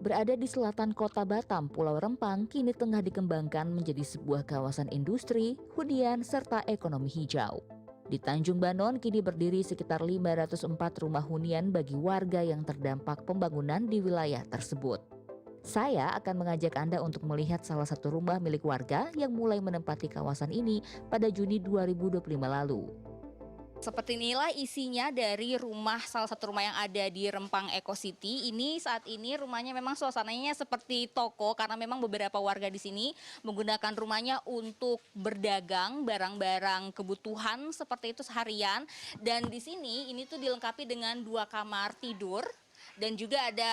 Berada di selatan kota Batam, Pulau Rempang kini tengah dikembangkan menjadi sebuah kawasan industri, hunian, serta ekonomi hijau. Di Tanjung Banon kini berdiri sekitar 504 rumah hunian bagi warga yang terdampak pembangunan di wilayah tersebut. Saya akan mengajak Anda untuk melihat salah satu rumah milik warga yang mulai menempati kawasan ini pada Juni 2025 lalu. Seperti inilah isinya dari salah satu rumah yang ada di Rempang Eco City. Ini saat ini rumahnya memang suasananya seperti toko karena memang beberapa warga di sini menggunakan rumahnya untuk berdagang barang-barang kebutuhan seperti itu seharian. Dan di sini ini tuh dilengkapi dengan 2 kamar tidur dan juga ada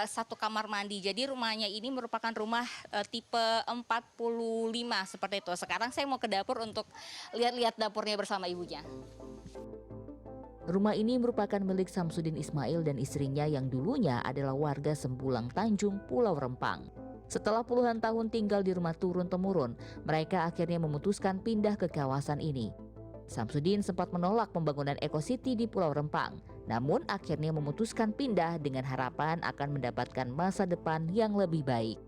1 kamar mandi. Jadi rumahnya ini merupakan rumah tipe 45 seperti itu. Sekarang saya mau ke dapur untuk lihat-lihat dapurnya bersama ibunya. Rumah ini merupakan milik Samsudin Ismail dan istrinya yang dulunya adalah warga Sempulang Tanjung, Pulau Rempang. Setelah puluhan tahun tinggal di rumah turun-temurun, mereka akhirnya memutuskan pindah ke kawasan ini. Samsudin sempat menolak pembangunan Eco City di Pulau Rempang, namun akhirnya memutuskan pindah dengan harapan akan mendapatkan masa depan yang lebih baik.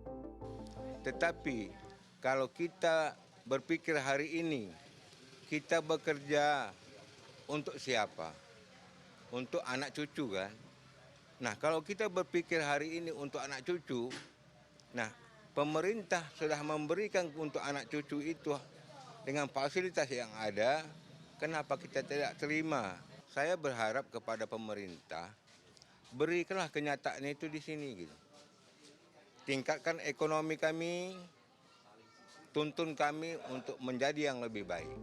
Tetapi kalau kita berpikir hari ini, kita bekerja untuk siapa? Untuk anak cucu kan? Nah, kalau kita berpikir hari ini untuk anak cucu, nah pemerintah sudah memberikan untuk anak cucu itu dengan fasilitas yang ada, kenapa kita tidak terima? Saya berharap kepada pemerintah, berikanlah kenyataan itu di sini gitu. Tingkatkan ekonomi kami, tuntun kami untuk menjadi yang lebih baik.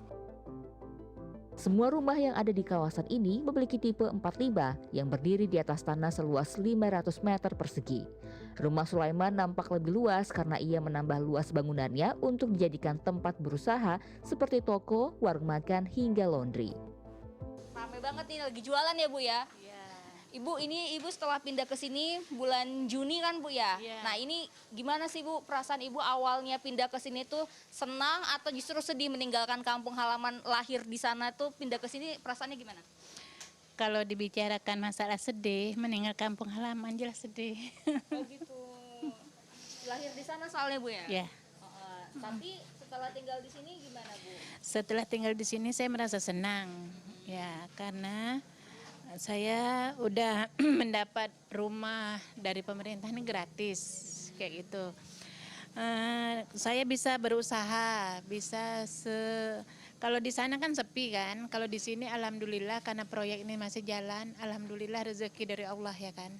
Semua rumah yang ada di kawasan ini memiliki tipe 45 yang berdiri di atas tanah seluas 500 meter persegi. Rumah Sulaiman nampak lebih luas karena ia menambah luas bangunannya untuk dijadikan tempat berusaha seperti toko, warung makan, hingga laundry. Rame banget nih, lagi jualan ya Bu ya? Iya. Ibu, ini Ibu setelah pindah ke sini bulan Juni kan Bu ya? Iya. Nah ini gimana sih Bu perasaan Ibu awalnya pindah ke sini tuh senang atau justru sedih meninggalkan kampung halaman lahir di sana tuh pindah ke sini perasaannya gimana? Kalau dibicarakan masalah sedih, meninggal kampung halaman jelas sedih. Oh gitu. Lahir di sana soalnya Bu ya? Ya, Tapi setelah tinggal di sini gimana Bu? setelah tinggal di sini saya merasa senang. Ya, karena saya udah mendapat rumah dari pemerintah ini gratis kayak gitu. Saya bisa berusaha, kalau di sana kan sepi kan, kalau di sini alhamdulillah karena proyek ini masih jalan, alhamdulillah rezeki dari Allah ya kan.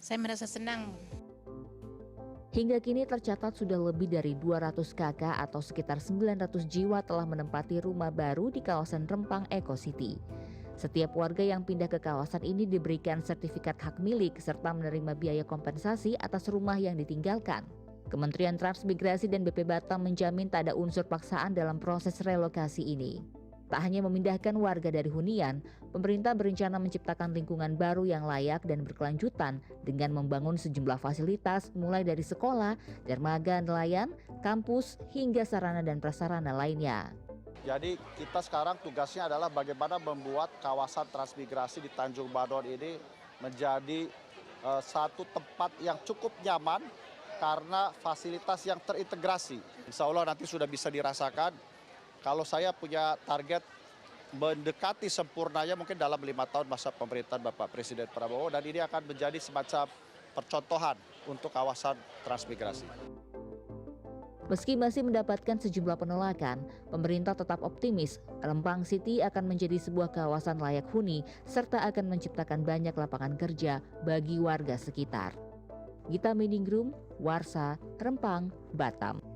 Saya merasa senang. Hingga kini tercatat sudah lebih dari 200 kakak atau sekitar 900 jiwa telah menempati rumah baru di kawasan Rempang Eco City. Setiap warga yang pindah ke kawasan ini diberikan sertifikat hak milik serta menerima biaya kompensasi atas rumah yang ditinggalkan. Kementerian Transmigrasi dan BP Batam menjamin tak ada unsur paksaan dalam proses relokasi ini. Tak hanya memindahkan warga dari hunian, pemerintah berencana menciptakan lingkungan baru yang layak dan berkelanjutan dengan membangun sejumlah fasilitas mulai dari sekolah, dermaga nelayan, kampus, hingga sarana dan prasarana lainnya. Jadi kita sekarang tugasnya adalah bagaimana membuat kawasan transmigrasi di Tanjung Banon ini menjadi satu tempat yang cukup nyaman karena fasilitas yang terintegrasi. Insya Allah nanti sudah bisa dirasakan. Kalau saya punya target mendekati sempurnanya mungkin dalam 5 tahun masa pemerintahan Bapak Presiden Prabowo, dan ini akan menjadi semacam percontohan untuk kawasan transmigrasi. Meski masih mendapatkan sejumlah penolakan, pemerintah tetap optimis Rempang City akan menjadi sebuah kawasan layak huni serta akan menciptakan banyak lapangan kerja bagi warga sekitar. Gita Meningrum, Warsa, Rempang, Batam.